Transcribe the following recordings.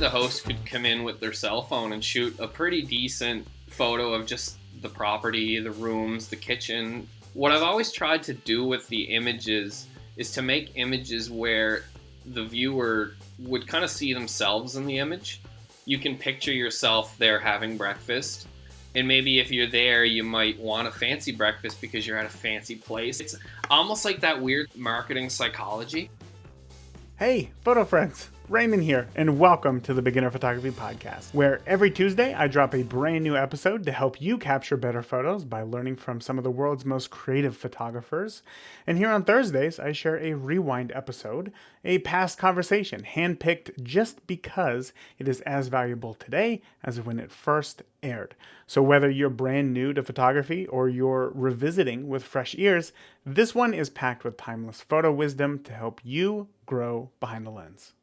the host could come in with their cell phone and shoot a pretty decent photo of just the property, the rooms, the kitchen. What I've always tried to do with the images is to make images where the viewer would kind of see themselves in the image. You can picture yourself there having breakfast. And maybe if you're there, you might want a fancy breakfast because you're at a fancy place. It's almost like that weird marketing psychology. Hey, photo friends. Raymond here, and welcome to the Beginner Photography Podcast, where every Tuesday I drop a brand new episode to help you capture better photos by learning from some of the world's most creative photographers. And here on Thursdays, I share a rewind episode, a past conversation, handpicked just because it is as valuable today as when it first aired. So whether you're brand new to photography or you're revisiting with fresh ears, this one is packed with timeless photo wisdom to help you grow behind the lens.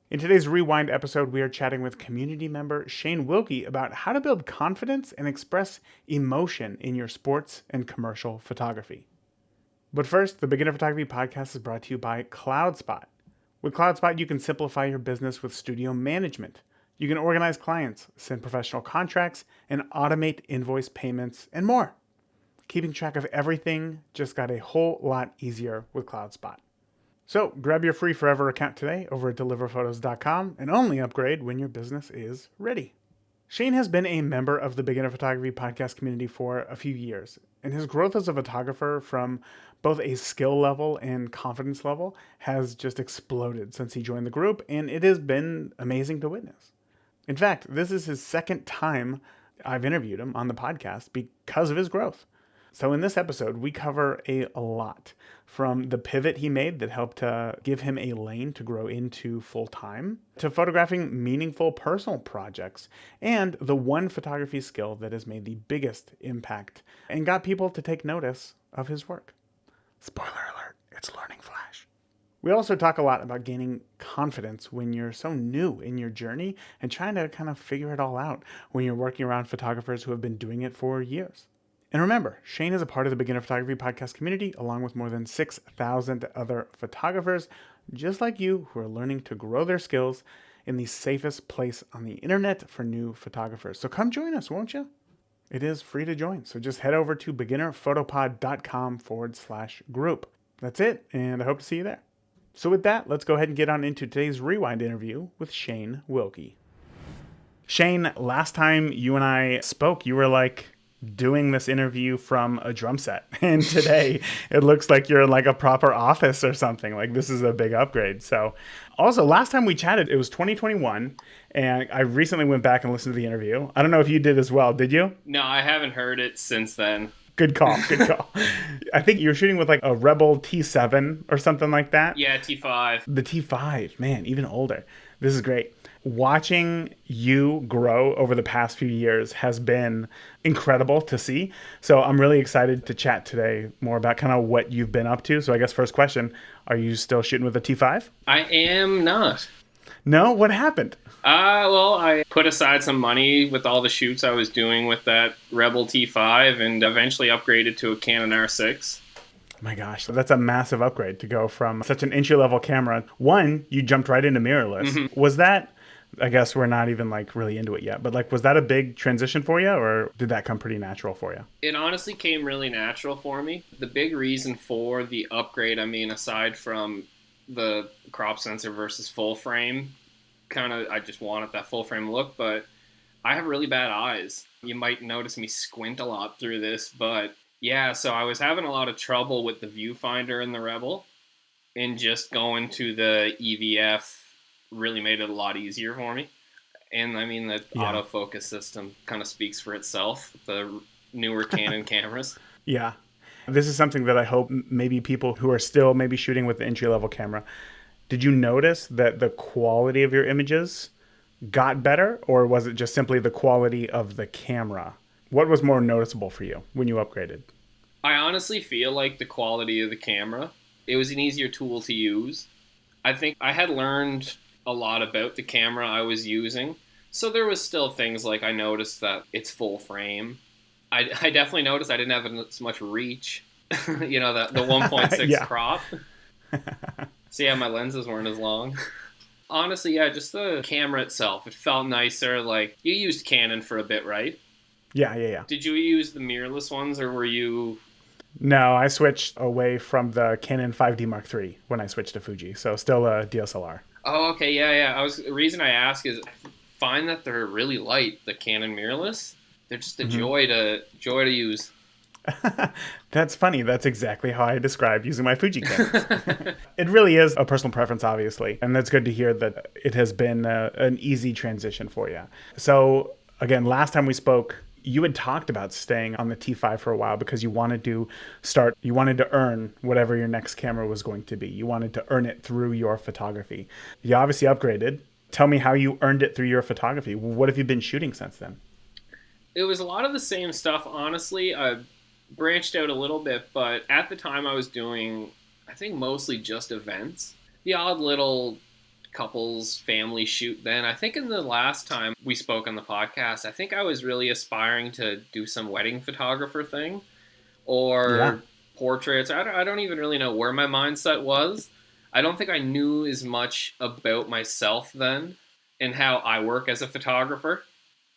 In today's Rewind episode, we are chatting with community member Shane Wilkie about how to build confidence and express emotion in your sports and commercial photography. But first, the Beginner Photography Podcast is brought to you by CloudSpot. With CloudSpot, you can simplify your business with studio management. You can organize clients, send professional contracts, and automate invoice payments, and more. Keeping track of everything just got a whole lot easier with CloudSpot. So grab your free forever account today over at deliverphotos.com and only upgrade when your business is ready. Shane has been a member of the Beginner Photography Podcast community for a few years, and his growth as a photographer from both a skill level and confidence level has just exploded since he joined the group, and it has been amazing to witness. In fact, this is his second time I've interviewed him on the podcast because of his growth. So in this episode, we cover a lot, from the pivot he made that helped to give him a lane to grow into full-time, to photographing meaningful personal projects, and the one photography skill that has made the biggest impact and got people to take notice of his work. Spoiler alert, it's Learning Flash. We also talk a lot about gaining confidence when you're so new in your journey and trying to kind of figure it all out when you're working around photographers who have been doing it for years. And remember, Shane is a part of the Beginner Photography Podcast community, along with more than 6,000 other photographers just like you who are learning to grow their skills in the safest place on the internet for new photographers. So come join us, won't you? It is free to join. So just head over to beginnerphotopod.com/group. That's it, and I hope to see you there. So with that, let's go ahead and get on into today's Rewind interview with Shane Wilkie. Shane, last time you and I spoke, you were like doing this interview from a drum set, and today it looks like you're in like a proper office or something. Like, this is a big upgrade. So also, last time we chatted, it was 2021, and I recently went back and listened to the interview. I don't know if you did as well. Did you? No, I haven't heard it since then. Good call. I think you're shooting with like a Rebel T7 or something like that. Yeah, T5. The T5, man, even older. This is great. Watching you grow over the past few years has been incredible to see. So I'm really excited to chat today more about kind of what you've been up to. So I guess first question, are you still shooting with a T5? I am not. No? What happened? Well, I put aside some money with all the shoots I was doing with that Rebel T5 and eventually upgraded to a Canon R6. Oh my gosh, that's a massive upgrade to go from such an entry-level camera. One, you jumped right into mirrorless. Mm-hmm. Was that, I guess we're not even like really into it yet, but like, was that a big transition for you, or did that come pretty natural for you? It honestly came really natural for me. The big reason for the upgrade, I mean, aside from the crop sensor versus full frame, I just wanted that full frame look, but I have really bad eyes. You might notice me squint a lot through this, but yeah, so I was having a lot of trouble with the viewfinder in the Rebel, and just going to the EVF really made it a lot easier for me. And I mean, the autofocus system kind of speaks for itself, the newer Canon cameras. Yeah. This is something that I hope maybe people who are still maybe shooting with the entry-level camera, did you notice that the quality of your images got better, or was it just simply the quality of the camera? What was more noticeable for you when you upgraded? I honestly feel like the quality of the camera. It was an easier tool to use. I think I had learned a lot about the camera I was using. So there was still things like I noticed that it's full frame. I definitely noticed I didn't have as much reach. You know, the 1.6 crop. So yeah, my lenses weren't as long. Honestly, yeah, just the camera itself. It felt nicer. Like, you used Canon for a bit, right? Yeah, yeah, yeah. Did you use the mirrorless ones, or were you... No, I switched away from the Canon 5D Mark III when I switched to Fuji, so still a DSLR. Oh, okay, yeah, yeah. The reason I ask is I find that they're really light, the Canon mirrorless. They're just a joy to use. That's funny. That's exactly how I describe using my Fuji cameras. It really is a personal preference, obviously. And that's good to hear that it has been an easy transition for you. So, again, last time we spoke, you had talked about staying on the T5 for a while because you wanted to earn whatever your next camera was going to be. You wanted to earn it through your photography. You obviously upgraded. Tell me how you earned it through your photography. What have you been shooting since then? It was a lot of the same stuff, honestly. I branched out a little bit, but at the time I was doing, I think, mostly just events. The odd little couples family shoot then. I think in the last time we spoke on the podcast, I think I was really aspiring to do some wedding photographer thing or portraits. I don't even really know where my mindset was. I don't think I knew as much about myself then and how I work as a photographer.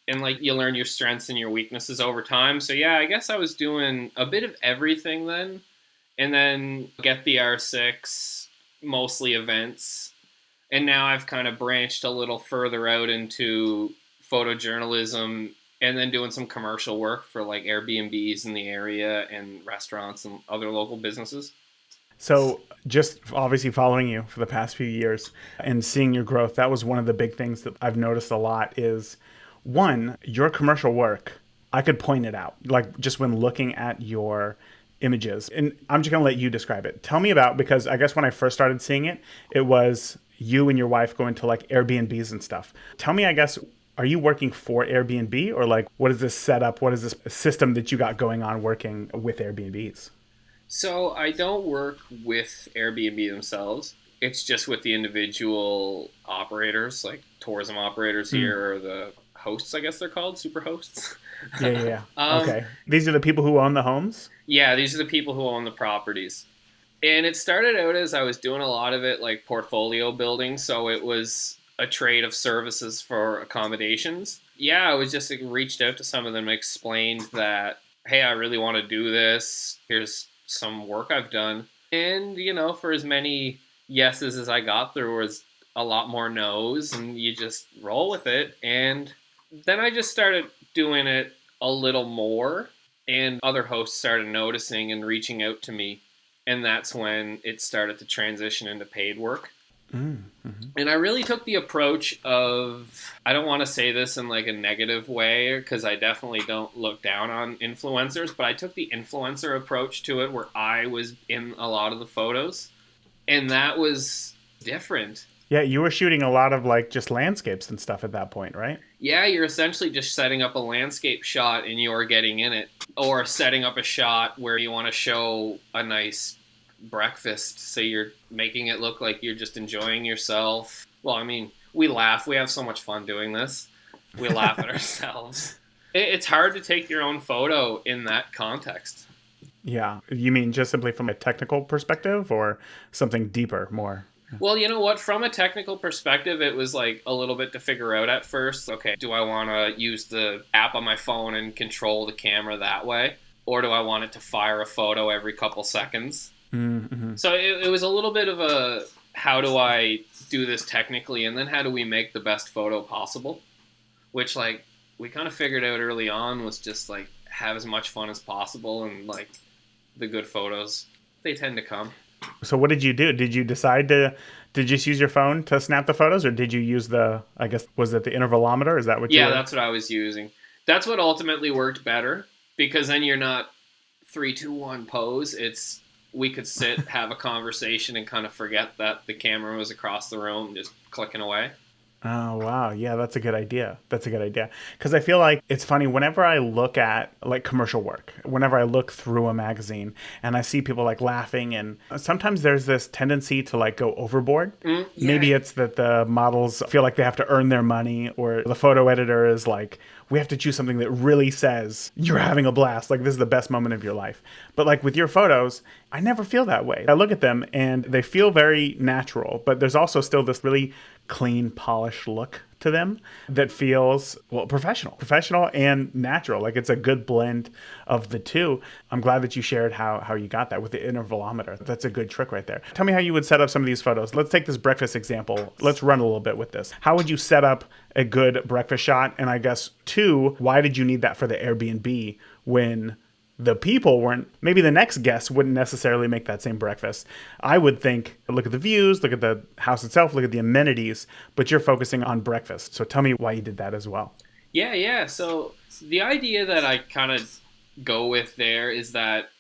And like, you learn your strengths and your weaknesses over time. So yeah, I guess I was doing a bit of everything then. And then get the R6, mostly events. And now I've kind of branched a little further out into photojournalism and then doing some commercial work for like Airbnbs in the area and restaurants and other local businesses. So just obviously following you for the past few years and seeing your growth, that was one of the big things that I've noticed a lot is, one, your commercial work. I could point it out, like just when looking at your images. And I'm just going to let you describe it. Tell me about, because I guess when I first started seeing it, it was you and your wife going to like Airbnbs and stuff. Tell me, I guess, are you working for Airbnb, or like, what is this setup? What is this system that you got going on working with Airbnbs? So I don't work with Airbnb themselves. It's just with the individual operators, like tourism operators here, or the hosts, I guess they're called, super hosts. Yeah. Okay. These are the people who own the homes? Yeah, these are the people who own the properties. And it started out as I was doing a lot of it like portfolio building, so it was a trade of services for accommodations. Yeah, I was just like, reached out to some of them and explained that, hey, I really want to do this. Here's some work I've done. And, you know, for as many yeses as I got, there was a lot more no's, and you just roll with it. And then I just started doing it a little more, and other hosts started noticing and reaching out to me. And that's when it started to transition into paid work. Mm-hmm. And I really took the approach of, I don't want to say this in like a negative way, because I definitely don't look down on influencers, but I took the influencer approach to it where I was in a lot of the photos. And that was different. Yeah, you were shooting a lot of like just landscapes and stuff at that point, right? Yeah, you're essentially just setting up a landscape shot and you're getting in it. Or setting up a shot where you want to show a nice breakfast, so you're making it look like you're just enjoying yourself. Well, I mean, we laugh. We have so much fun doing this. We laugh at ourselves. It's hard to take your own photo in that context. Yeah. You mean just simply from a technical perspective, or something deeper, more? Well, you know what? From a technical perspective, it was like a little bit to figure out at first. Okay, do I want to use the app on my phone and control the camera that way? Or do I want it to fire a photo every couple seconds? Mm-hmm. So it was a little bit of a, how do I do this technically? And then how do we make the best photo possible? Which, like, we kind of figured out early on was just, like, have as much fun as possible. And, like, the good photos, they tend to come. So what did you do? Did you decide to just use your phone to snap the photos, or did you use the, I guess, was it the intervalometer? Is that what you were? Yeah, that's what I was using. That's what ultimately worked better, because then you're not 3, 2, 1 pose. It's, we could sit, have a conversation, and kind of forget that the camera was across the room, just clicking away. Oh, wow. Yeah, that's a good idea. That's a good idea. Because I feel like it's funny, whenever I look at like commercial work, whenever I look through a magazine and I see people like laughing, and sometimes there's this tendency to like go overboard. Yeah. Maybe it's that the models feel like they have to earn their money, or the photo editor is like, we have to choose something that really says you're having a blast. Like, this is the best moment of your life. But like with your photos, I never feel that way. I look at them and they feel very natural, but there's also still this really clean, polished look to them that feels, well, professional and natural. Like it's a good blend of the two. I'm glad that you shared how you got that with the intervalometer. That's a good trick right there. Tell me how you would set up some of these photos. Let's take this breakfast example. Let's run a little bit with this. How would you set up a good breakfast shot? And I guess two, why did you need that for the Airbnb when the people weren't, maybe the next guest wouldn't necessarily make that same breakfast? I would think, look at the views, look at the house itself, look at the amenities, but you're focusing on breakfast. So tell me why you did that as well. Yeah. So the idea that I kind of go with there is that,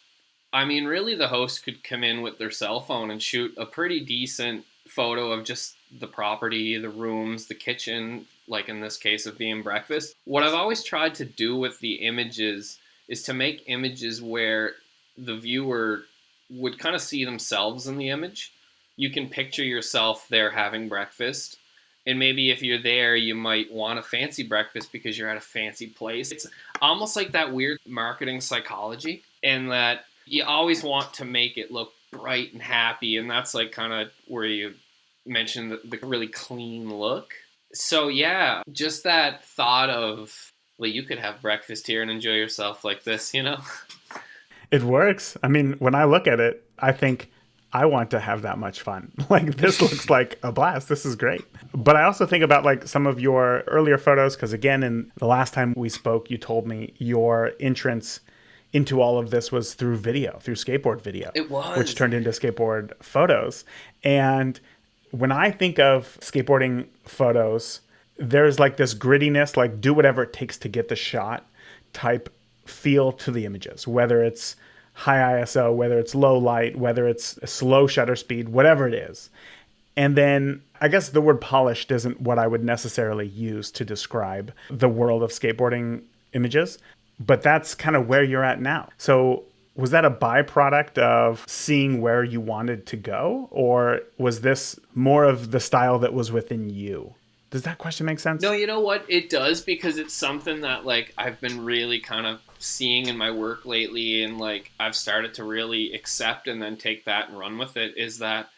I mean, really the host could come in with their cell phone and shoot a pretty decent photo of just the property, the rooms, the kitchen, like in this case of being breakfast. What I've always tried to do with the images is to make images where the viewer would kind of see themselves in the image. You can picture yourself there having breakfast. And maybe if you're there, you might want a fancy breakfast because you're at a fancy place. It's almost like that weird marketing psychology, and that you always want to make it look bright and happy. And that's like kind of where you mentioned the really clean look. So yeah, just that thought of, well, you could have breakfast here and enjoy yourself like this, you know? It works. I mean, when I look at it, I think I want to have that much fun. Like this looks like a blast. This is great. But I also think about like some of your earlier photos, because again, in the last time we spoke, you told me your entrance into all of this was through video, through skateboard video. It was. Which turned into skateboard photos. And when I think of skateboarding photos, there's like this grittiness, like do whatever it takes to get the shot type feel to the images, whether it's high ISO, whether it's low light, whether it's a slow shutter speed, whatever it is. And then I guess the word polished isn't what I would necessarily use to describe the world of skateboarding images, but that's kind of where you're at now. So was that a byproduct of seeing where you wanted to go, or was this more of the style that was within you? Does that question make sense? No, you know what? It does, because it's something that like I've been really kind of seeing in my work lately, and like I've started to really accept and then take that and run with it, is that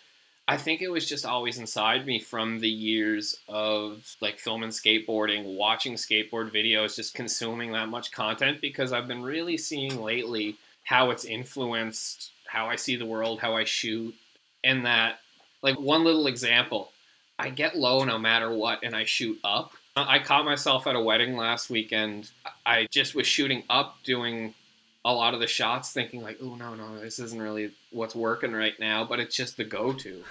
I think it was just always inside me from the years of like filming skateboarding, watching skateboard videos, just consuming that much content, because I've been really seeing lately how it's influenced how I see the world, how I shoot, and that, like, one little example, I get low no matter what, and I shoot up. I caught myself at a wedding last weekend. I just was shooting up, doing a lot of the shots, thinking like, oh, no, this isn't really what's working right now, but it's just the go-to.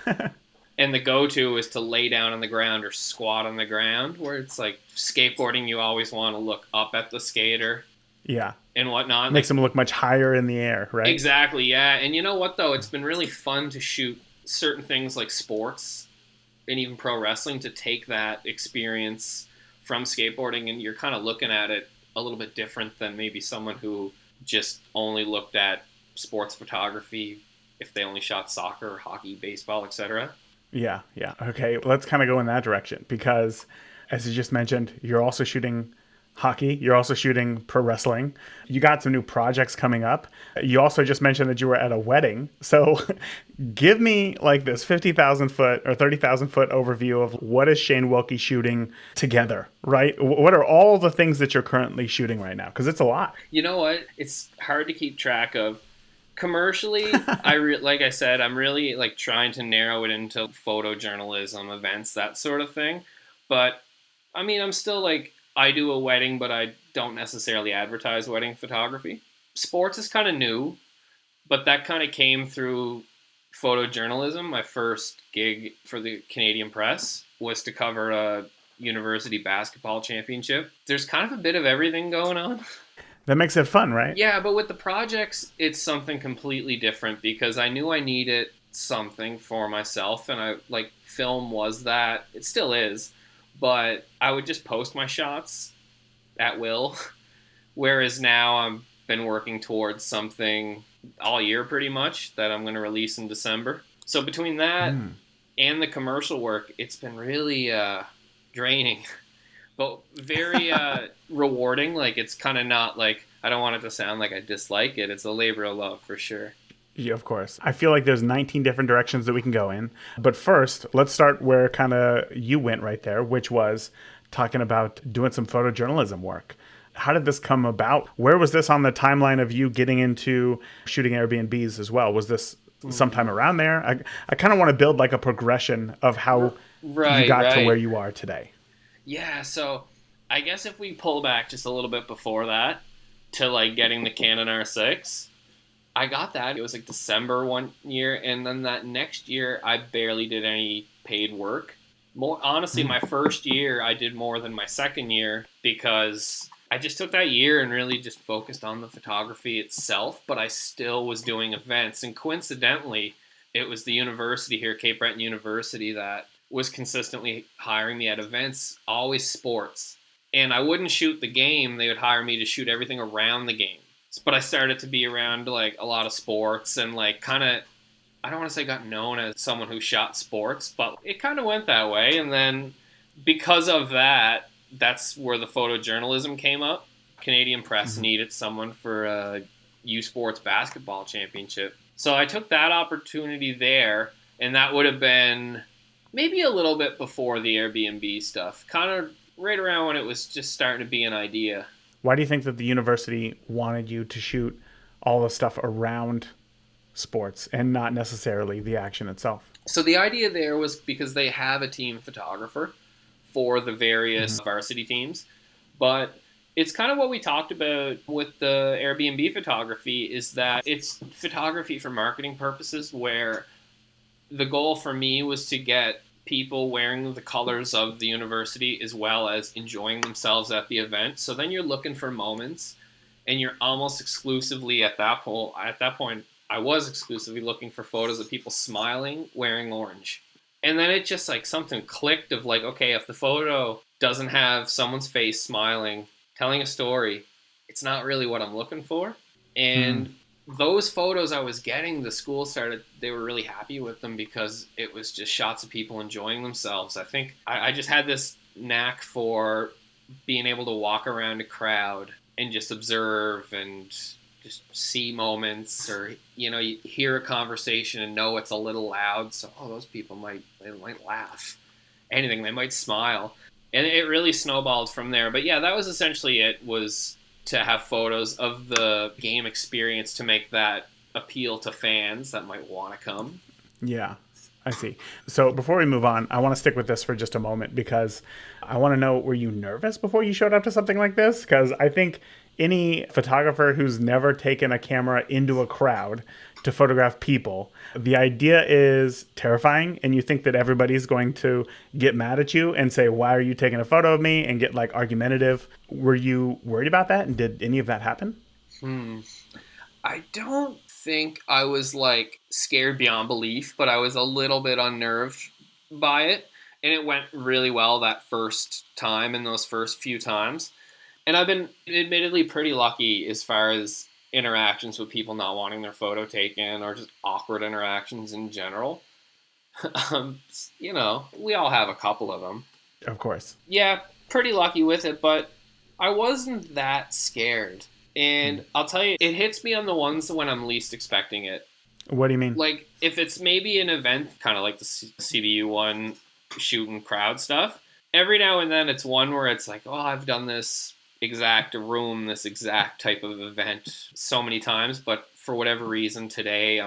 And the go-to is to lay down on the ground or squat on the ground, where it's like skateboarding, you always want to look up at the skater. Yeah. And whatnot. Makes them look much higher in the air, right? Exactly, yeah. And you know what, though? It's been really fun to shoot certain things like sports and even pro wrestling, to take that experience from skateboarding, and you're kind of looking at it a little bit different than maybe someone who just only looked at sports photography if they only shot soccer, hockey, baseball, etc. Yeah. Okay, let's kind of go in that direction, because as you just mentioned, you're also shooting hockey. You're also shooting pro wrestling. You got some new projects coming up. You also just mentioned that you were at a wedding. So give me like this 50,000 foot or 30,000 foot overview of what is Shane Wilkie shooting together, right? What are all the things that you're currently shooting right now? Because it's a lot. You know what? It's hard to keep track of. Commercially, like I said, I'm really like trying to narrow it into photojournalism, events, that sort of thing. But I mean, I'm still like, I do a wedding, but I don't necessarily advertise wedding photography. Sports is kind of new, but that kind of came through photojournalism. My first gig for the Canadian Press was to cover a university basketball championship. There's kind of a bit of everything going on. That makes it fun, right? Yeah, but with the projects, it's something completely different, because I knew I needed something for myself, and I like film was that. It still is. But I would just post my shots at will, whereas now I've been working towards something all year pretty much that I'm going to release in December. So between that and the commercial work, it's been really draining, but very rewarding. Like, it's kind of not like, I don't want it to sound like I dislike it. It's a labor of love for sure. Yeah, of course. I feel like there's 19 different directions that we can go in. But first, let's start where kind of you went right there, which was talking about doing some photojournalism work. How did this come about? Where was this on the timeline of you getting into shooting Airbnbs as well? Was this sometime around there? I kind of want to build like a progression of how you Right, got to where right. you are today. Yeah, so I guess if we pull back just a little bit before that to like getting the Canon R6, I got that. It was like December one year, and then that next year I barely did any paid work. More honestly, my first year I did more than my second year because I just took that year and really just focused on the photography itself, but I still was doing events. And coincidentally, it was the university here, Cape Breton University, that was consistently hiring me at events, always sports. And I wouldn't shoot the game, they would hire me to shoot everything around the game. But I started to be around like a lot of sports and like kind of, I don't want to say got known as someone who shot sports, but it kind of went that way. And then because of that, that's where the photojournalism came up. Canadian Press needed someone for a U Sports basketball championship. So I took that opportunity there, and that would have been maybe a little bit before the Airbnb stuff, kind of right around when it was just starting to be an idea. Why do you think that the university wanted you to shoot all the stuff around sports and not necessarily the action itself? So the idea there was because they have a team photographer for the various varsity teams, but it's kind of what we talked about with the Airbnb photography is that it's photography for marketing purposes where the goal for me was to get people wearing the colors of the university as well as enjoying themselves at the event. So then you're looking for moments and you're almost exclusively at that point I was exclusively looking for photos of people smiling wearing orange. And then it just like something clicked of like, okay, if the photo doesn't have someone's face smiling, telling a story, it's not really what I'm looking for. And those photos I was getting, the school started, they were really happy with them because it was just shots of people enjoying themselves. I think I just had this knack for being able to walk around a crowd and just observe and just see moments, or you hear a conversation and know it's a little loud, so those people might laugh, anything, they might smile, and it really snowballed from there. But yeah, that was essentially it, was to have photos of the game experience to make that appeal to fans that might want to come. Yeah, I see. So before we move on, I want to stick with this for just a moment because I want to know, were you nervous before you showed up to something like this? Because I think any photographer who's never taken a camera into a crowd to photograph people, the idea is terrifying, and you think that everybody's going to get mad at you and say, why are you taking a photo of me, and get like argumentative. Were you worried about that, and did any of that happen? I don't think I was like scared beyond belief, but I was a little bit unnerved by it, and it went really well that first time and those first few times. And I've been admittedly pretty lucky as far as interactions with people not wanting their photo taken or just awkward interactions in general. We all have a couple of them. Of course. Yeah, pretty lucky with it, but I wasn't that scared. And I'll tell you, it hits me on the ones when I'm least expecting it. What do you mean? Like, if it's maybe an event, kind of like the CBU one, shooting crowd stuff, every now and then it's one where it's like, I've done this exact room, this exact type of event so many times, but for whatever reason today,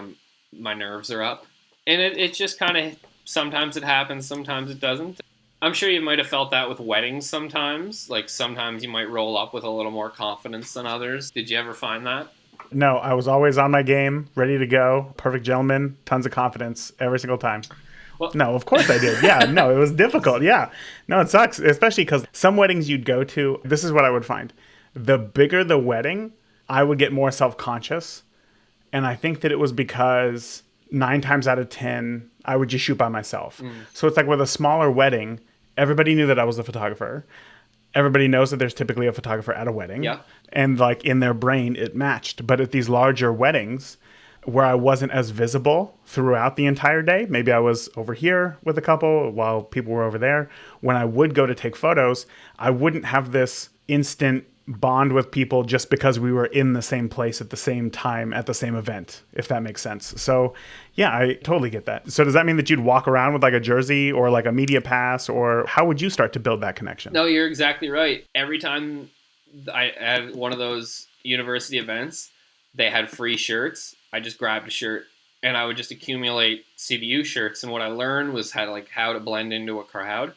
my nerves are up. And it just kind of, sometimes it happens, sometimes it doesn't. I'm sure you might have felt that with weddings sometimes. Like sometimes you might roll up with a little more confidence than others. Did you ever find that? No, I was always on my game, ready to go. Perfect gentleman, tons of confidence every single time. Well, no, of course I did. Yeah, no, it was difficult. Yeah. No, it sucks, especially because some weddings you'd go to, this is what I would find. The bigger the wedding, I would get more self-conscious. And I think that it was because 9 times out of 10, I would just shoot by myself. So it's like with a smaller wedding, everybody knew that I was the photographer. Everybody knows that there's typically a photographer at a wedding. Yeah. And like in their brain, it matched. But at these larger weddings, where I wasn't as visible throughout the entire day, maybe I was over here with a couple while people were over there. When I would go to take photos, I wouldn't have this instant bond with people just because we were in the same place at the same time at the same event, if that makes sense. So yeah, I totally get that. So does that mean that you'd walk around with like a jersey or like a media pass, or how would you start to build that connection? No, you're exactly right. Every time I had one of those university events, they had free shirts. I just grabbed a shirt and I would just accumulate CBU shirts. And what I learned was how to blend into a crowd,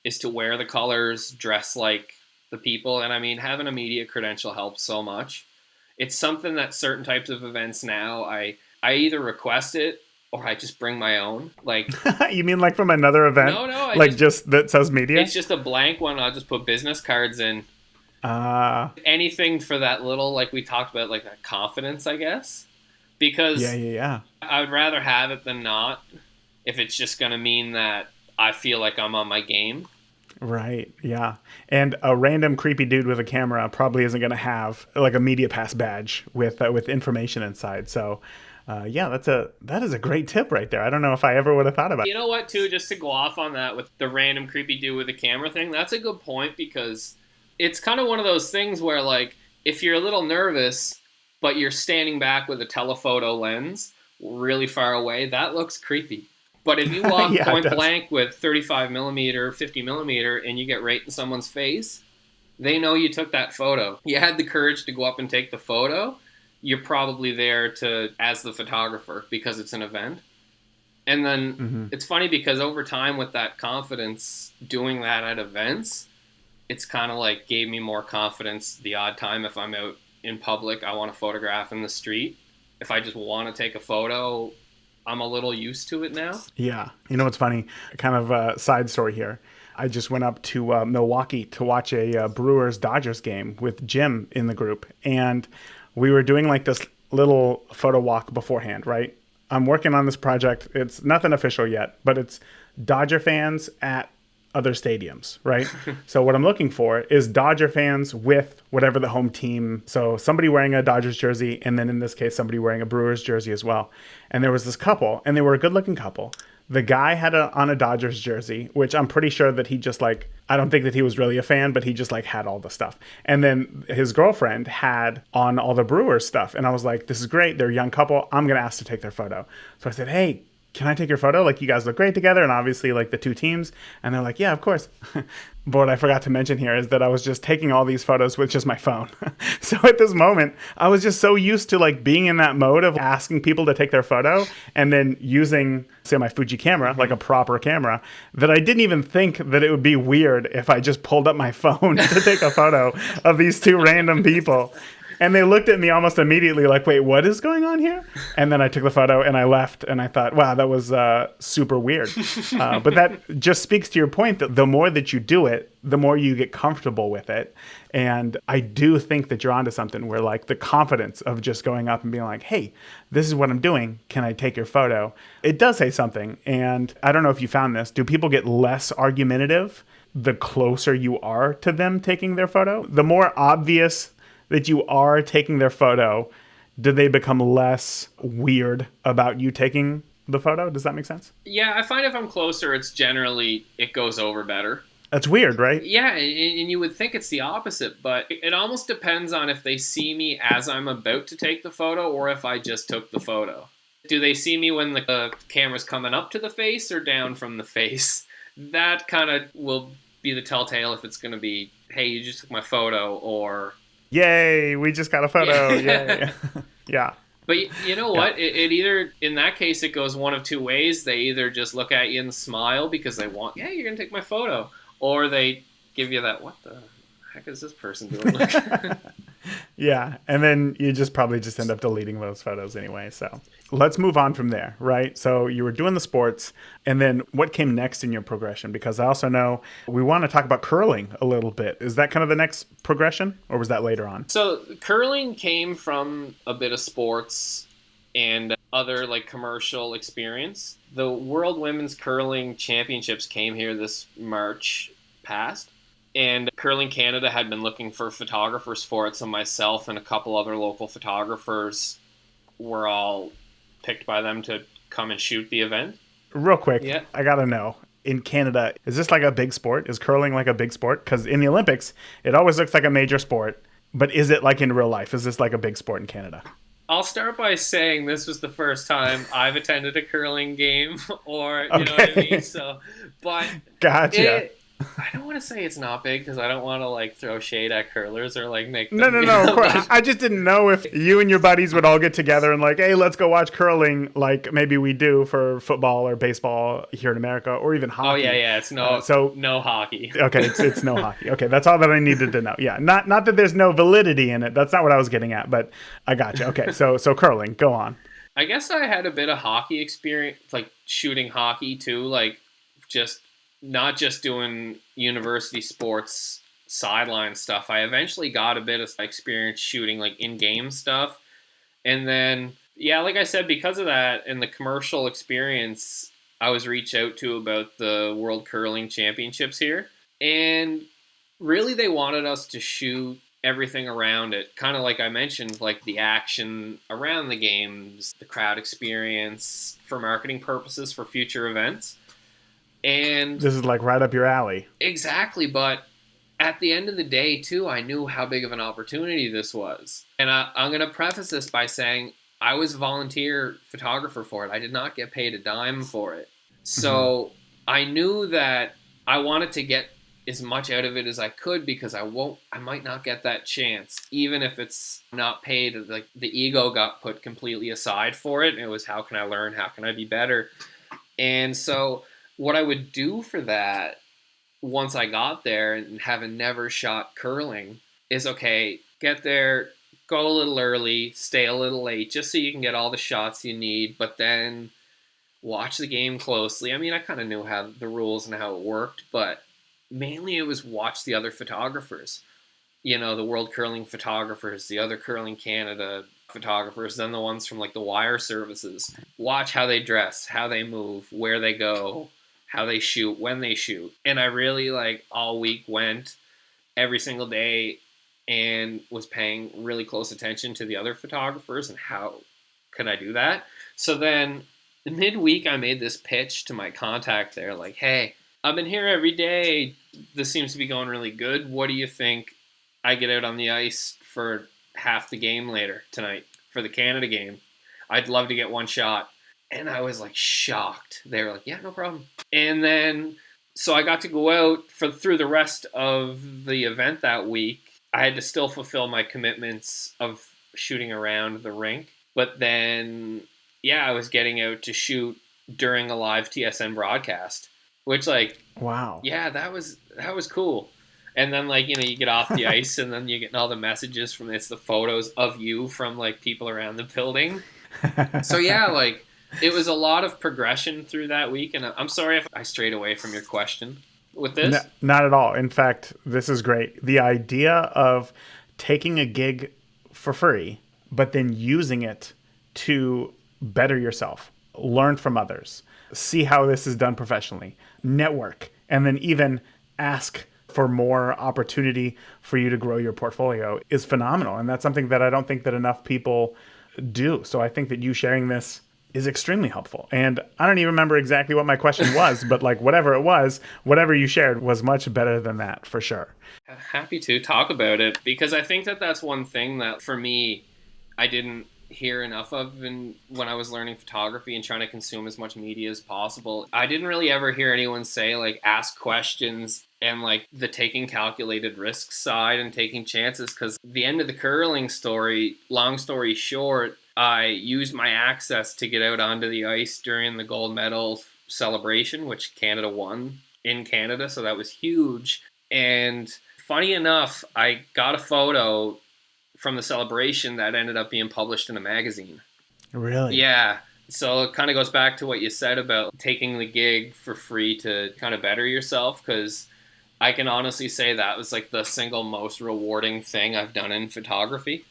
is to wear the colors, dress like the people. And I mean, having a media credential helps so much. It's something that certain types of events now, I either request it or I just bring my own. Like, You mean like from another event? no, Like just that says media? it's just a blank one. I'll just put business cards in. Uh, Anything for that little, like we talked about, like that confidence, I guess. Because yeah. I would rather have it than not, if it's just going to mean that I feel like I'm on my game. Right. Yeah. And a random creepy dude with a camera probably isn't going to have like a media pass badge with information inside. So, yeah, that is a great tip right there. I don't know if I ever would have thought about it. You know what, too, just to go off on that with the random creepy dude with a camera thing, that's a good point, because it's kind of one of those things where, like, if you're a little nervous, but you're standing back with a telephoto lens really far away, that looks creepy. But if you walk Yeah, point blank with 35 millimeter, 50 millimeter, and you get right in someone's face, they know you took that photo. You had the courage to go up and take the photo. You're probably there as the photographer, because it's an event. And then It's funny because over time, with that confidence, doing that at events, it's kind of like gave me more confidence the odd time if I'm out in public, I want to photograph in the street. If I just want to take a photo, I'm a little used to it now. Yeah. You know what's funny? Kind of a side story here. I just went up to Milwaukee to watch a Brewers-Dodgers game with Jim in the group. And we were doing like this little photo walk beforehand, right? I'm working on this project. It's nothing official yet, but it's Dodger fans at other stadiums, right? So what I'm looking for is Dodger fans with whatever the home team. So somebody wearing a Dodgers jersey, and then in this case, somebody wearing a Brewers jersey as well. And there was this couple, and they were a good-looking couple. The guy had on a Dodgers jersey, which I'm pretty sure that he just like, I don't think that he was really a fan, but he just like had all the stuff. And then his girlfriend had on all the Brewers stuff. And I was like, this is great. They're a young couple. I'm going to ask to take their photo. So I said, hey, can I take your photo? Like, you guys look great together, and obviously like the two teams. And they're like, yeah, of course. But what I forgot to mention here is that I was just taking all these photos with just my phone. So at this moment, I was just so used to like being in that mode of asking people to take their photo and then using, say, my Fuji camera, like a proper camera, that I didn't even think that it would be weird if I just pulled up my phone to take a photo of these two random people. And they looked at me almost immediately like, wait, what is going on here? And then I took the photo and I left, and I thought, wow, that was super weird. But that just speaks to your point that the more that you do it, the more you get comfortable with it. And I do think that you're onto something where like the confidence of just going up and being like, hey, this is what I'm doing. Can I take your photo? It does say something. And I don't know if you found this. Do people get less argumentative the closer you are to them taking their photo? The more obvious that you are taking their photo, do they become less weird about you taking the photo? Does that make sense? Yeah, I find if I'm closer, it goes over better. That's weird, right? Yeah, and you would think it's the opposite, but it almost depends on if they see me as I'm about to take the photo or if I just took the photo. Do they see me when the camera's coming up to the face or down from the face? That kind of will be the telltale if it's going to be, hey, you just took my photo, or yay, we just got a photo. Yay. Yeah. But you know what? Yeah. It either, in that case, it goes one of two ways. They either just look at you and smile because they want, yeah, you're going to take my photo. Or they give you that, what the heck is this person doing? Yeah. And then you probably end up deleting those photos anyway. So let's move on from there, right? So you were doing the sports, and then what came next in your progression? Because I also know we want to talk about curling a little bit. Is that kind of the next progression, or was that later on? So curling came from a bit of sports and other like commercial experience. The World Women's Curling Championships came here this March past. And Curling Canada had been looking for photographers for it, so myself and a couple other local photographers were all picked by them to come and shoot the event. Real quick, yeah. I gotta know, in Canada, is this like a big sport? Is curling like a big sport? Because in the Olympics, it always looks like a major sport. But is it like in real life? Is this like a big sport in Canada? I'll start by saying this was the first time I've attended a curling game, or you know what I mean. Okay. So, but Gotcha. I don't want to say it's not big because I don't want to like throw shade at curlers or like make No, them. no, You no. Of know, course. but I just didn't know if you and your buddies would all get together and like, hey, let's go watch curling, like maybe we do for football or baseball here in America, or even oh yeah, hockey. yeah, it's So no hockey. okay, it's no hockey. Okay, that's all that I needed to know. Yeah, not that there's no validity in it. That's not what I was getting at, but I got you. Okay, so curling, go on. I guess I had a bit of hockey experience, like shooting hockey too, like just not just doing university sports sideline stuff. I eventually got a bit of experience shooting like in-game stuff. And then yeah, like I said, because of that and the commercial experience, I was reached out to about the World Curling Championships here. And really they wanted us to shoot everything around it, kind of like I mentioned, like the action around the games, the crowd experience, for marketing purposes for future events. And This is like right up your alley. exactly, but at the end of the day too, I knew how big of an opportunity this was. And I'm going to preface this by saying I was a volunteer photographer for it. I did not get paid a dime for it. So I knew that I wanted to get as much out of it as I could, because I might not get that chance, even if it's not paid. Like the ego got put completely aside for it. It was, how can I learn? How can I be better? And so what I would do for that, once I got there and having never shot curling, is okay, get there, go a little early, stay a little late, just so you can get all the shots you need, but then watch the game closely. I mean, I kind of knew how the rules and how it worked, but mainly it was watch the other photographers. You know, the World Curling photographers, the other Curling Canada photographers, then the ones from like the wire services. Watch how they dress, how they move, where they go, how they shoot, when they shoot. And I really like all week went every single day and was paying really close attention to the other photographers and how could I do that. So then midweek I made this pitch to my contact there, like, hey, I've been here every day. This seems to be going really good. What do you think I get out on the ice for half the game later tonight for the Canada game? I'd love to get one shot. And I was like shocked. They were like, yeah, no problem. And then, so I got to go out through the rest of the event that week. I had to still fulfill my commitments of shooting around the rink. But then, yeah, I was getting out to shoot during a live TSN broadcast, which, like, Wow. yeah, that was cool. And then, like, you know, you get off the ice and then you get all the messages from, it's the photos of you from like people around the building. So yeah, like, it was a lot of progression through that week. And I'm sorry if I strayed away from your question with this. No, not at all. In fact, this is great. The idea of taking a gig for free, but then using it to better yourself, learn from others, see how this is done professionally, network, and then even ask for more opportunity for you to grow your portfolio is phenomenal. And that's something that I don't think that enough people do. So I think that you sharing this is extremely helpful. And I don't even remember exactly what my question was, but like whatever it was, whatever you shared was much better than that for sure. Happy to talk about it, because I think that that's one thing that for me, I didn't hear enough of when I was learning photography and trying to consume as much media as possible. I didn't really ever hear anyone say like ask questions and like the taking calculated risks side and taking chances, because the end of the curling story, long story short, I used my access to get out onto the ice during the gold medal celebration, which Canada won in Canada, so that was huge. And funny enough, I got a photo from the celebration that ended up being published in a magazine. Really? Yeah. So it kind of goes back to what you said about taking the gig for free to kind of better yourself, because I can honestly say that was like the single most rewarding thing I've done in photography.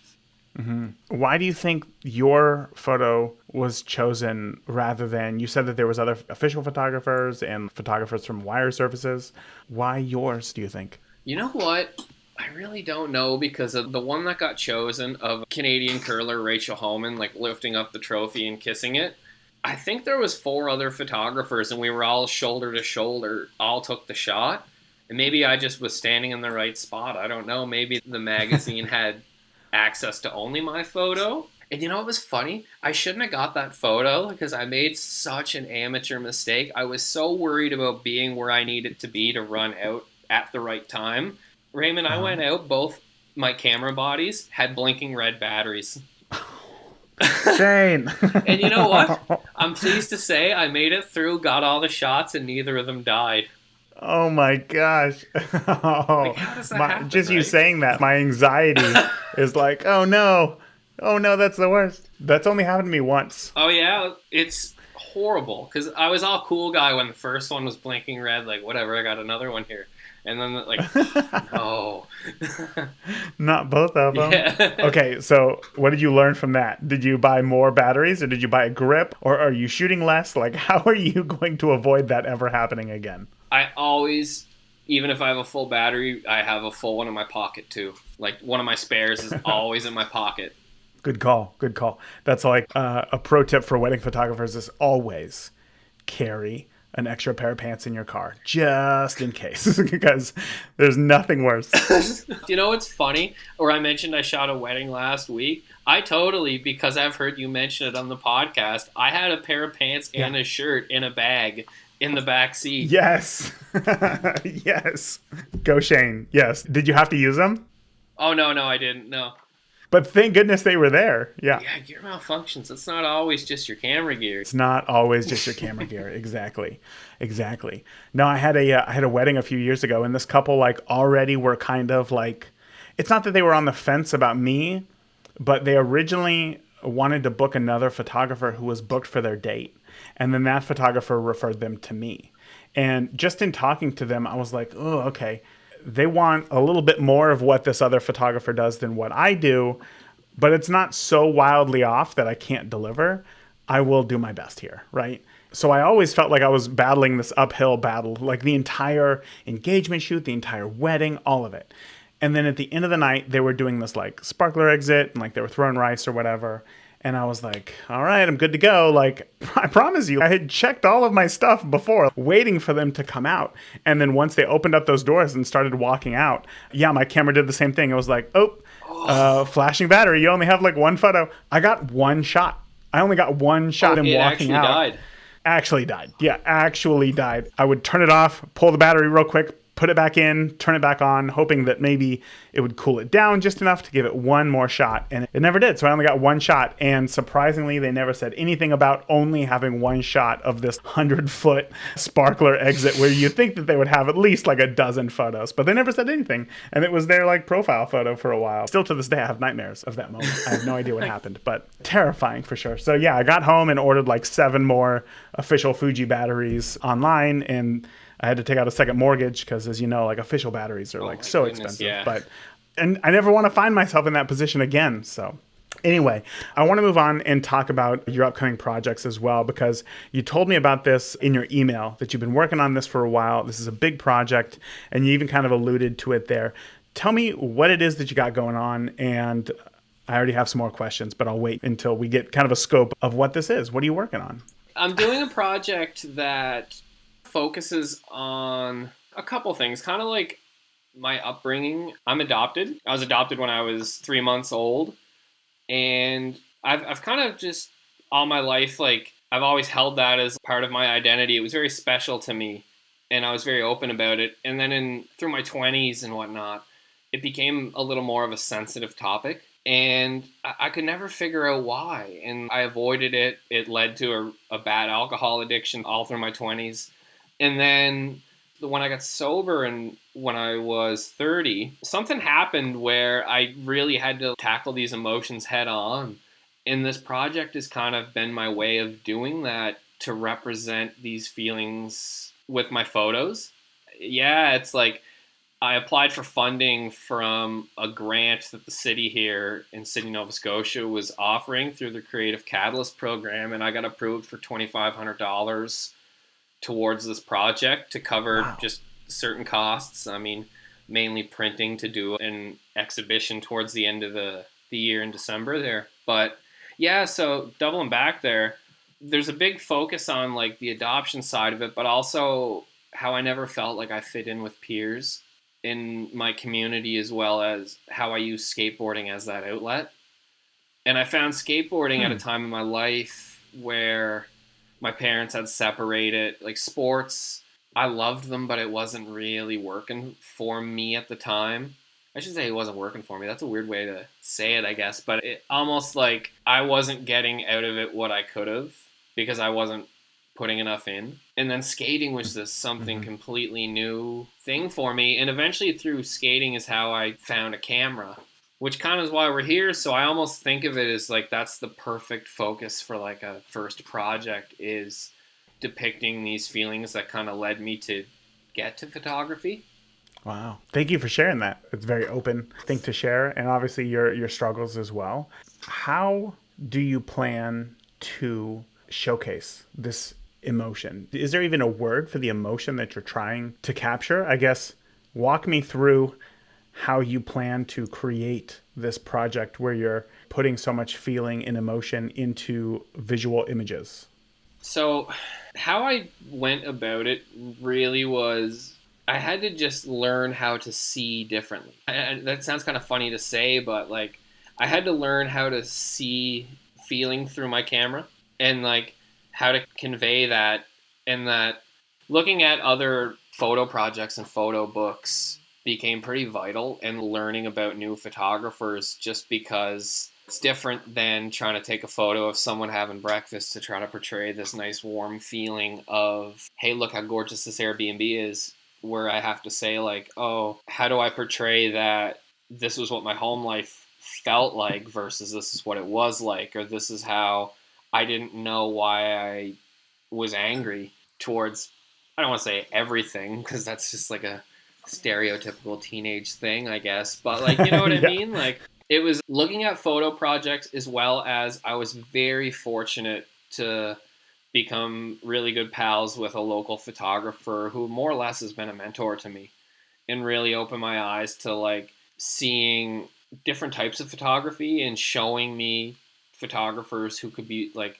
Mm-hmm. Why do you think your photo was chosen rather than, you said that there was other official photographers and photographers from wire services. Why yours, do you think? You know what? I really don't know, because of the one that got chosen of Canadian curler Rachel Homan, like lifting up the trophy and kissing it. I think there was 4 other photographers, and we were all shoulder to shoulder, all took the shot. And maybe I just was standing in the right spot. I don't know. Maybe the magazine had access to only my photo. And you know what was funny? I shouldn't have got that photo because I made such an amateur mistake. I was so worried about being where I needed to be to run out at the right time. Raymond, I Uh-huh. went out, both my camera bodies had blinking red batteries. Shane. And you know what? I'm pleased to say I made it through, got all the shots, and neither of them died. Oh my gosh. Like, Oh, how does that my, happen, just you right? saying that, my anxiety is like, oh no. Oh no, that's the worst. That's only happened to me once. Oh, yeah, it's horrible. Because I was all cool guy when the first one was blinking red, like, whatever, I got another one here. And then, like, oh, no. Not both of them. Yeah. Okay, so what did you learn from that? Did you buy more batteries or did you buy a grip or are you shooting less? Like, how are you going to avoid that ever happening again? I always, even if I have a full battery, I have a full one in my pocket, too. Like, one of my spares is always in my pocket. Good call. Good call. That's like a pro tip for wedding photographers is always carry an extra pair of pants in your car just in case because there's nothing worse. You know what's funny? Or I mentioned I shot a wedding last week. I totally, because I've heard you mention it on the podcast, I had a pair of pants and Yeah. a shirt in a bag in the back seat. Yes. Yes. Go Shane. Yes. Did you have to use them? Oh, no, I didn't. No. But thank goodness they were there. Yeah. Yeah, gear malfunctions. It's not always just your camera gear. It's not always just your camera gear. Exactly. Exactly. No, I had a wedding a few years ago and this couple like already were kind of like it's not that they were on the fence about me, but they originally wanted to book another photographer who was booked for their date. And then that photographer referred them to me. And just in talking to them, I was like, oh, okay. They want a little bit more of what this other photographer does than what I do, but it's not so wildly off that I can't deliver. I will do my best here, right? So I always felt like I was battling this uphill battle, like the entire engagement shoot, the entire wedding, all of it. And then at the end of the night, they were doing this like sparkler exit and like they were throwing rice or whatever. And I was like, all right, I'm good to go. Like, I promise you, I had checked all of my stuff before, waiting for them to come out. And then once they opened up those doors and started walking out, yeah, my camera did the same thing. It was like, flashing battery. You only have like one photo. I got one shot. I only got one shot of them It walking actually out. died. Actually died. Yeah, actually died. I would turn it off, pull the battery real quick, put it back in, turn it back on, hoping that maybe it would cool it down just enough to give it one more shot. And it never did. So I only got one shot. And surprisingly, they never said anything about only having one shot of this 100-foot sparkler exit where you think that they would have at least like a dozen photos. But they never said anything. And it was their like profile photo for a while. Still to this day, I have nightmares of that moment. I have no idea what happened, but terrifying for sure. So yeah, I got home and ordered like 7 more official Fuji batteries online and I had to take out a second mortgage because, as you know, like official batteries are like so goodness, expensive. yeah. And I never want to find myself in that position again. So anyway, I want to move on and talk about your upcoming projects as well, because you told me about this in your email that you've been working on this for a while. This is a big project and you even kind of alluded to it there. Tell me what it is that you got going on. And I already have some more questions, but I'll wait until we get kind of a scope of what this is. What are you working on? I'm doing a project that focuses on a couple things, kind of like my upbringing. I'm adopted. I was adopted when I was 3 months old, and I've kind of just all my life, like I've always held that as part of my identity. It was very special to me, and I was very open about it. And then through my 20s and whatnot, it became a little more of a sensitive topic. And I could never figure out why. And I avoided it. It led to a bad alcohol addiction all through my 20s. And then when I got sober and when I was 30, something happened where I really had to tackle these emotions head on. And this project has kind of been my way of doing that, to represent these feelings with my photos. Yeah, it's like I applied for funding from a grant that the city here in Sydney, Nova Scotia was offering through the Creative Catalyst program, and I got approved for $2,500 towards this project to cover just certain costs. I mean, mainly printing to do an exhibition towards the end of the year in December there. But yeah, so doubling back there, there's a big focus on like the adoption side of it, but also how I never felt like I fit in with peers in my community, as well as how I use skateboarding as that outlet. And I found skateboarding at a time in my life where my parents had separated. Like sports, I loved them, but it wasn't really working for me at the time. I should say it wasn't working for me. That's a weird way to say it, I guess. But it almost like I wasn't getting out of it what I could have because I wasn't putting enough in. And then skating was just something completely new thing for me. And eventually through skating is how I found a camera, which kind of is why we're here. So I almost think of it as like that's the perfect focus for like a first project, is depicting these feelings that kind of led me to get to photography. Wow. Thank you for sharing that. It's a very open thing to share, and obviously your struggles as well. How do you plan to showcase this emotion? Is there even a word for the emotion that you're trying to capture? I guess walk me through how you plan to create this project where you're putting so much feeling and emotion into visual images. So, how I went about it really was I had to just learn how to see differently. That sounds kind of funny to say, but like I had to learn how to see feeling through my camera, and like how to convey that, and that looking at other photo projects and photo books became pretty vital, and learning about new photographers, just because it's different than trying to take a photo of someone having breakfast to try to portray this nice warm feeling of, hey, look how gorgeous this Airbnb is, where I have to say like, oh, how do I portray that this was what my home life felt like versus this is what it was like, or this is how I didn't know why I was angry towards, I don't want to say everything because that's just like a stereotypical teenage thing, I guess. But like, you know what I Yeah. mean? Like it was looking at photo projects, as well as I was very fortunate to become really good pals with a local photographer who more or less has been a mentor to me, and really opened my eyes to like seeing different types of photography and showing me photographers who could be like,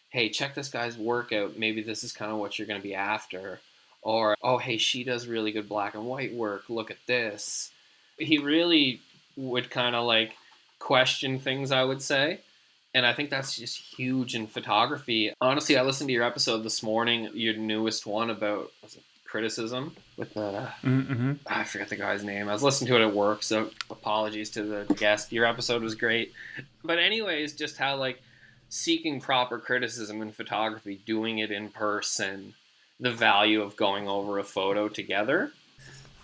hey, check this guy's work out. Maybe this is kind of what you're going to be after. Or, oh, hey, she does really good black and white work. Look at this. He really would kind of like question things, I would say. And I think that's just huge in photography. Honestly, I listened to your episode this morning, your newest one about, was it criticism with the, I forget the guy's name. I was listening to it at work, so apologies to the guest. Your episode was great. But anyways, just how like seeking proper criticism in photography, doing it in person, the value of going over a photo together.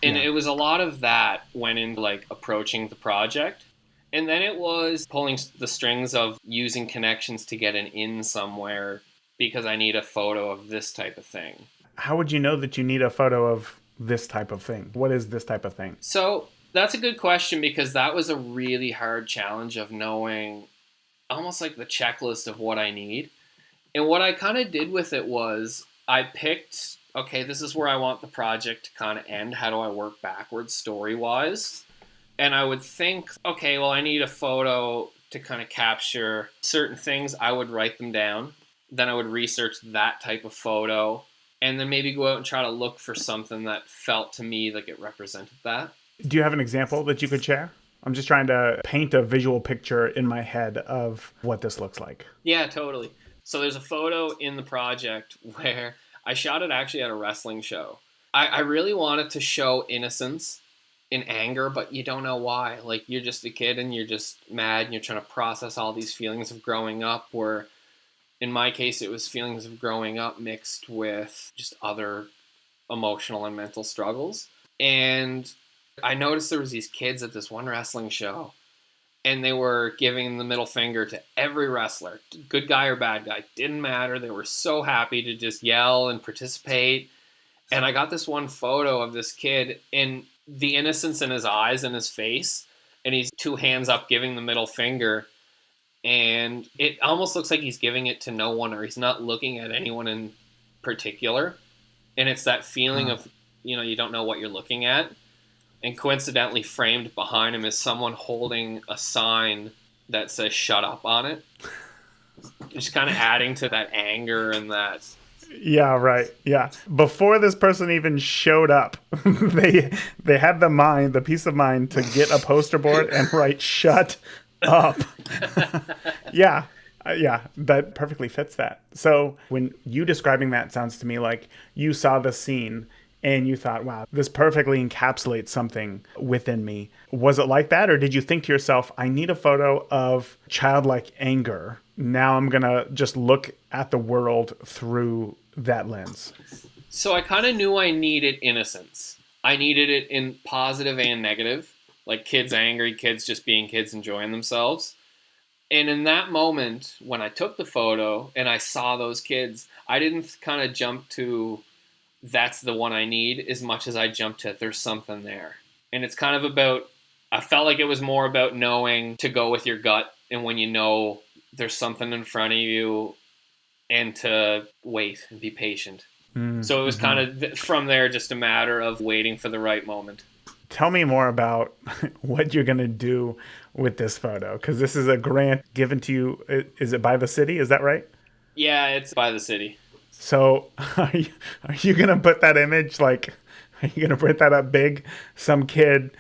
And Yeah. it was a lot of that went into like approaching the project. And then it was pulling the strings of using connections to get an in somewhere because I need a photo of this type of thing. How would you know that you need a photo of this type of thing? What is this type of thing? So that's a good question, because that was a really hard challenge of knowing almost like the checklist of what I need. And what I kind of did with it was I picked, okay, this is where I want the project to kind of end. How do I work backwards story wise? And I would think, okay, well, I need a photo to kind of capture certain things. I would write them down. Then I would research that type of photo, and then maybe go out and try to look for something that felt to me like it represented that. Do you have an example that you could share? I'm just trying to paint a visual picture in my head of what this looks like. Yeah, totally. So there's a photo in the project where I shot it actually at a wrestling show. I really wanted to show innocence in anger, but you don't know why. Like, you're just a kid and you're just mad and you're trying to process all these feelings of growing up, where in my case it was feelings of growing up mixed with just other emotional and mental struggles. And I noticed there was these kids at this one wrestling show, and they were giving the middle finger to every wrestler, good guy or bad guy, didn't matter. They were so happy to just yell and participate. And I got this one photo of this kid, and the innocence in his eyes and his face, and he's two hands up giving the middle finger, and it almost looks like he's giving it to no one, or he's not looking at anyone in particular. And it's that feeling of, you don't know what you're looking at. And coincidentally, framed behind him is someone holding a sign that says "shut up" on it. Just kind of adding to that anger and that. Yeah, right. Yeah. Before this person even showed up, they had the peace of mind to get a poster board and write "shut up." Yeah. Yeah, that perfectly fits that. So when you describing that sounds to me like you saw the scene and you thought, wow, this perfectly encapsulates something within me. Was it like that? Or did you think to yourself, I need a photo of childlike anger. Now I'm going to just look at the world through that lens? So I kind of knew I needed innocence. I needed it in positive and negative, like kids angry, kids just being kids enjoying themselves. And in that moment, when I took the photo and I saw those kids, I didn't kind of jump to that's the one I need as much as I jumped to there's something there. And it's kind of about, I felt like it was more about knowing to go with your gut and when you know there's something in front of you and to wait and be patient. So it was kind of from there just a matter of waiting for the right moment. Tell me more about what you're going to do with this photo, because this is a grant given to you. Is it by the city? Is that right? Yeah, it's by the city. So are you going to put that image, like, are you going to print that up big? Some kid,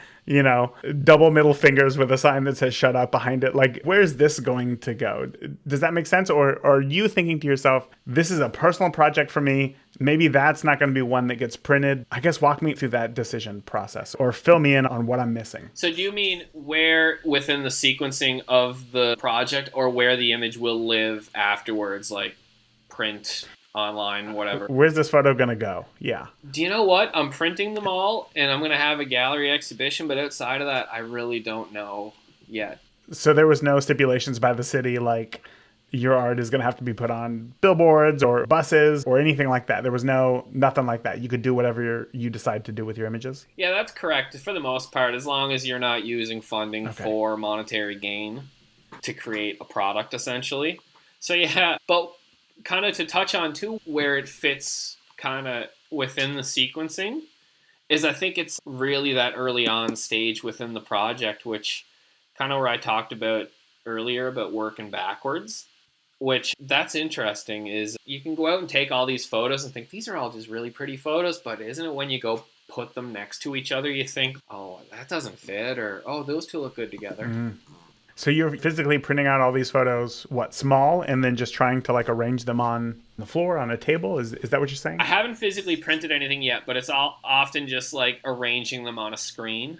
double middle fingers with a sign that says shut up behind it. Like, where's this going to go? Does that make sense? Or are you thinking to yourself, this is a personal project for me. Maybe that's not going to be one that gets printed. I guess walk me through that decision process or fill me in on what I'm missing. So do you mean where within the sequencing of the project or where the image will live afterwards, like print, online, whatever? Where's this photo going to go? Yeah. Do you know what? I'm printing them all and I'm going to have a gallery exhibition, but outside of that, I really don't know yet. So there was no stipulations by the city like your art is going to have to be put on billboards or buses or anything like that. There was nothing like that. You could do whatever you decide to do with your images. Yeah, that's correct. For the most part, as long as you're not using funding for monetary gain to create a product, essentially. So yeah, but kind of to touch on too, where it fits kind of within the sequencing is I think it's really that early on stage within the project, which kind of where I talked about earlier about working backwards. Which that's interesting is you can go out and take all these photos and think these are all just really pretty photos, but isn't it when you go put them next to each other, you think, oh, that doesn't fit, or oh, those two look good together. Mm-hmm. So you're physically printing out all these photos, small, and then just trying to like arrange them on the floor, on a table? Is that what you're saying? I haven't physically printed anything yet, but it's all often just like arranging them on a screen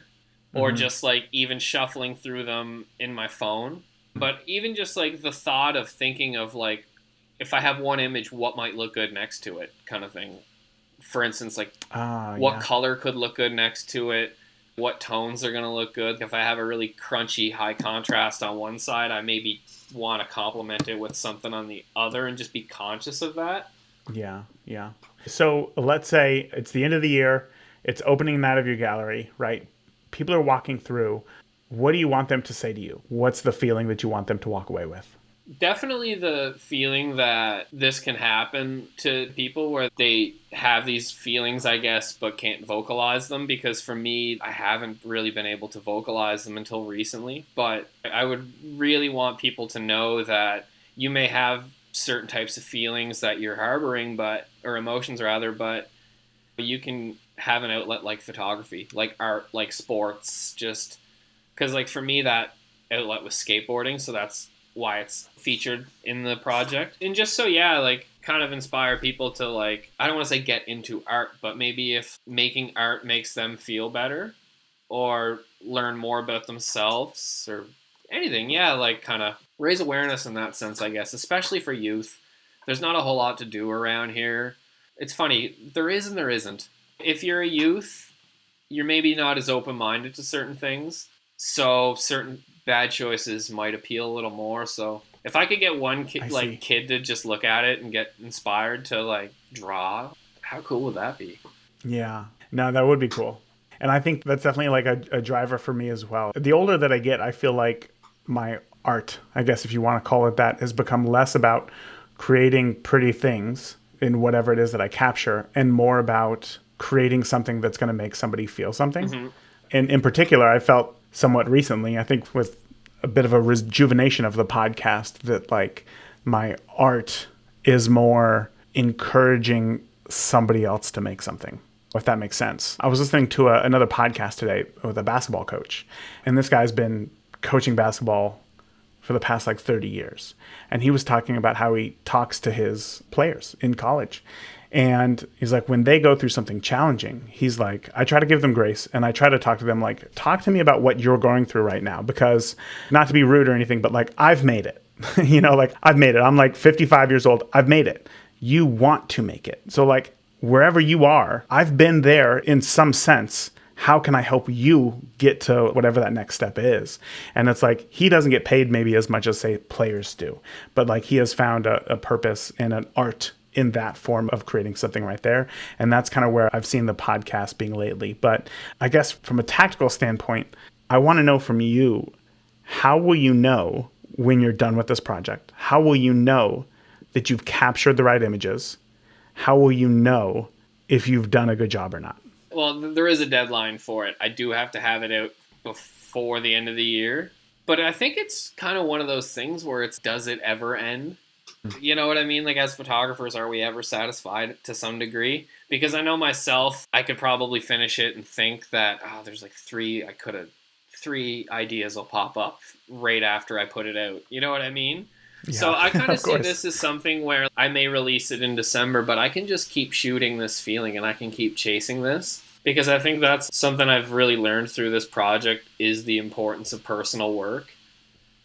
or just like even shuffling through them in my phone. But even just like the thought of thinking of like, if I have one image, what might look good next to it kind of thing. For instance, like what color could look good next to it, what tones are going to look good. If I have a really crunchy high contrast on one side, I maybe want to complement it with something on the other and just be conscious of that. Yeah, yeah. So let's say it's the end of the year, it's opening night of your gallery, right? People are walking through. What do you want them to say to you? What's the feeling that you want them to walk away with? Definitely the feeling that this can happen to people where they have these feelings, I guess, but can't vocalize them. Because for me, I haven't really been able to vocalize them until recently. But I would really want people to know that you may have certain types of feelings that you're harboring, or emotions rather, but you can have an outlet like photography, like art, like sports, just... Because, like, for me, that outlet was skateboarding, so that's why it's featured in the project. And just so, yeah, like, kind of inspire people to, like, I don't want to say get into art, but maybe if making art makes them feel better or learn more about themselves or anything, yeah, like, kind of raise awareness in that sense, I guess, especially for youth. There's not a whole lot to do around here. It's funny, there is and there isn't. If you're a youth, you're maybe not as open-minded to certain things. So certain bad choices might appeal a little more. So if I could get one kid to just look at it and get inspired to like draw, how cool would that be? Yeah, no, that would be cool. And I think that's definitely like a driver for me as well. The older that I get, I feel like my art, I guess if you want to call it that, has become less about creating pretty things in whatever it is that I capture and more about creating something that's going to make somebody feel something. Mm-hmm. And in particular, I felt somewhat recently, I think with a bit of a rejuvenation of the podcast, that like My art is more encouraging somebody else to make something, if that makes sense. I was listening to another podcast today with a basketball coach, and this guy's been coaching basketball for the past 30 years. And he was talking about how he talks to his players in college. And he's like, when they go through something challenging, he's like, I try to give them grace, and I try to talk to them talk to me about what you're going through right now, because not to be rude or anything, but I've made it. I've made it. I'm 55 years old. I've made it. You want to make it. So wherever you are, I've been there in some sense. How can I help you get to whatever that next step is? And it's he doesn't get paid maybe as much as, say, players do, but he has found a purpose and an art in that form of creating something right there. And that's kind of where I've seen the podcast being lately. But I guess from a tactical standpoint, I want to know from you, how will you know when you're done with this project? How will you know that you've captured the right images? How will you know if you've done a good job or not? Well, there is a deadline for it. I do have to have it out before the end of the year. But I think it's kind of one of those things where does it ever end? You know what I mean? As photographers, are we ever satisfied to some degree? Because I know myself, I could probably finish it and think that, there's three ideas will pop up right after I put it out. You know what I mean? Yeah, so I kind of see this as something where I may release it in December, but I can just keep shooting this feeling and I can keep chasing this, because I think that's something I've really learned through this project, is the importance of personal work,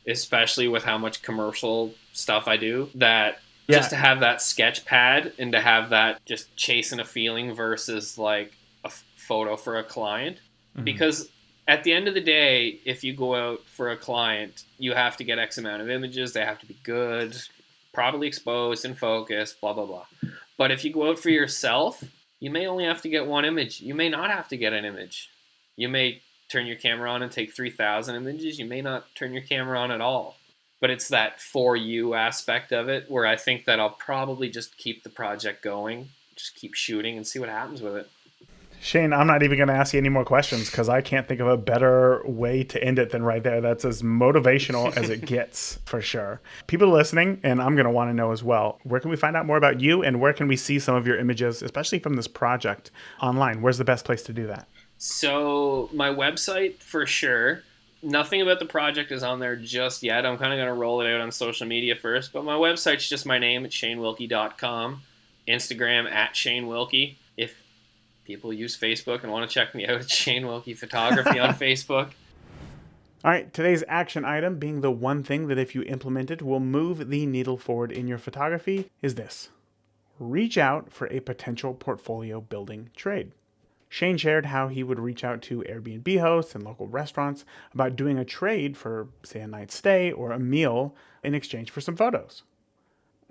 especially with how much commercial stuff I do, that just to have that sketch pad and to have that just chasing a feeling versus a photo for a client. Mm-hmm. Because at the end of the day, if you go out for a client, you have to get X amount of images. They have to be good, properly exposed, in focus, blah, blah, blah. But if you go out for yourself, you may only have to get one image. You may not have to get an image. You may turn your camera on and take 3,000 images. You may not turn your camera on at all. But it's that for you aspect of it where I think that I'll probably just keep the project going, just keep shooting and see what happens with it. Shane, I'm not even going to ask you any more questions because I can't think of a better way to end it than right there. That's as motivational as it gets, for sure. People listening, and I'm going to want to know as well, where can we find out more about you, and where can we see some of your images, especially from this project, online? Where's the best place to do that? So my website, for sure. Nothing about the project is on there just yet. I'm kind of going to roll it out on social media first, but my website's just my name. It's shanewilkie.com. Instagram @ShaneWilkie. If people use Facebook and want to check me out, it's Shane Wilkie Photography on Facebook. All right, today's action item, being the one thing that if you implement it will move the needle forward in your photography, is this. Reach out for a potential portfolio building trade. Shane shared how he would reach out to Airbnb hosts and local restaurants about doing a trade for, say, a night's stay or a meal in exchange for some photos.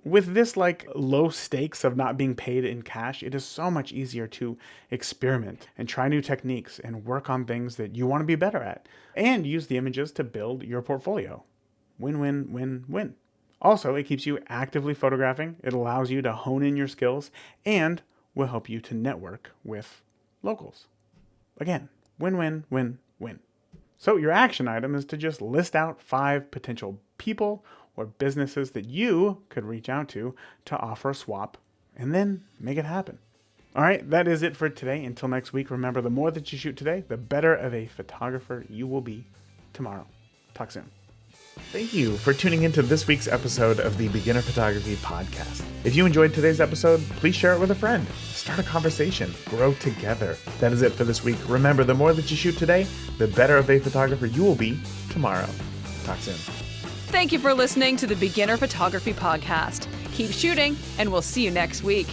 With this low stakes of not being paid in cash, it is so much easier to experiment and try new techniques and work on things that you want to be better at and use the images to build your portfolio. Win, win, win, win. Also, it keeps you actively photographing. It allows you to hone in your skills and will help you to network with locals. Again, win, win, win, win. So your action item is to just list out 5 potential people or businesses that you could reach out to offer a swap, and then make it happen. All right, that is it for today. Until next week, remember, the more that you shoot today, the better of a photographer you will be tomorrow. Talk soon. Thank you for tuning into this week's episode of the Beginner Photography Podcast. If you enjoyed today's episode, please share it with a friend. Start a conversation. Grow together. That is it for this week. Remember, the more that you shoot today, the better of a photographer you will be tomorrow. Talk soon. Thank you for listening to the Beginner Photography Podcast. Keep shooting, and we'll see you next week.